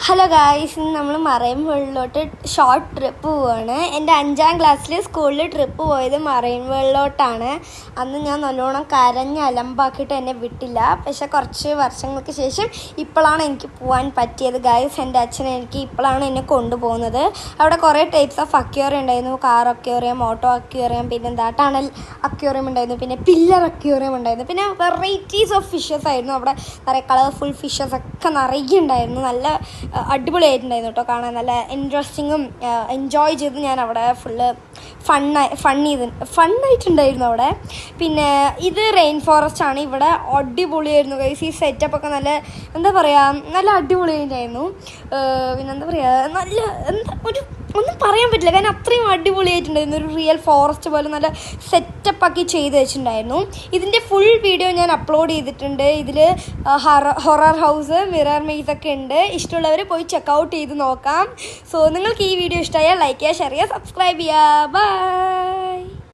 Hello guys, ഇന്ന് നമ്മൾ മറൈൻവേൾഡിലോട്ട് short trip പോവാണ്. എൻ്റെ 5ാം ക്ലാസ്സിൽ സ്കൂളിൽ ട്രിപ്പ് പോയത് മറൈൻവേൾഡിലോട്ടാണ്. അന്ന് ഞാൻ നല്ലോണം കരഞ്ഞ് അലമ്പാക്കിയിട്ട് എന്നെ വിട്ടില്ല. പക്ഷേ കുറച്ച് വർഷങ്ങൾക്ക് ശേഷം ഇപ്പോഴാണ് എനിക്ക് പോകാൻ പറ്റിയത് ഗായ്സ്. എൻ്റെ അച്ഛൻ എനിക്ക് ഇപ്പോഴാണ് എന്നെ കൊണ്ടുപോകുന്നത്. അവിടെ കുറേ ടൈപ്സ് ഓഫ് അക്വേറിയം ഉണ്ടായിരുന്നു. കാർ അക്വേറിയം, ഓട്ടോ അക്വേറിയം, പിന്നെ ടണൽ അക്വേറിയം ഉണ്ടായിരുന്നു, പിന്നെ പില്ലർ അക്വേറിയം ഉണ്ടായിരുന്നു, പിന്നെ വെറൈറ്റീസ് ഓഫ് ഫിഷസ് ആയിരുന്നു. അവിടെ നിറയെ കളർഫുൾ ഫിഷസ് ഒക്കെ നിറയെ ഉണ്ടായിരുന്നു. നല്ല അടിപൊളിയായിട്ടുണ്ടായിരുന്നു കേട്ടോ, കാണാൻ നല്ല ഇൻട്രസ്റ്റിങ്ങും എൻജോയ് ചെയ്ത് ഞാൻ അവിടെ ഫുള്ള് ഫണ്ണായിട്ടുണ്ടായിരുന്നു അവിടെ. പിന്നെ ഇത് റെയിൻ ഫോറസ്റ്റ് ആണ്. ഇവിടെ അടിപൊളിയായിരുന്നു ഗൈസ്. ഈ സെറ്റപ്പൊക്കെ നല്ല എന്താ പറയുക, നല്ല അടിപൊളിയായിട്ടുണ്ടായിരുന്നു. പിന്നെ എന്താ പറയുക, നല്ല ഒന്നും പറയാൻ പറ്റില്ല, കാരണം അത്രയും അടിപൊളിയായിട്ടുണ്ടായിരുന്നു. ഒരു റിയൽ ഫോറസ്റ്റ് പോലെ നല്ല സെറ്റപ്പാക്കി ചെയ്ത് വെച്ചിട്ടുണ്ടായിരുന്നു. ഇതിൻ്റെ ഫുൾ വീഡിയോ ഞാൻ അപ്ലോഡ് ചെയ്തിട്ടുണ്ട്. ഇതിൽ ഹൊറർ ഹൗസ്, മിറർ മെയ്സ് ഒക്കെ ഉണ്ട്. ഇഷ്ടമുള്ളവർ പോയി ചെക്കൗട്ട് ചെയ്ത് നോക്കാം. സോ നിങ്ങൾക്ക് ഈ വീഡിയോ ഇഷ്ടമായാൽ ലൈക്ക് ചെയ്യുക, ഷെയർ ചെയ്യുക, സബ്സ്ക്രൈബ് ചെയ്യുക. ബൈ.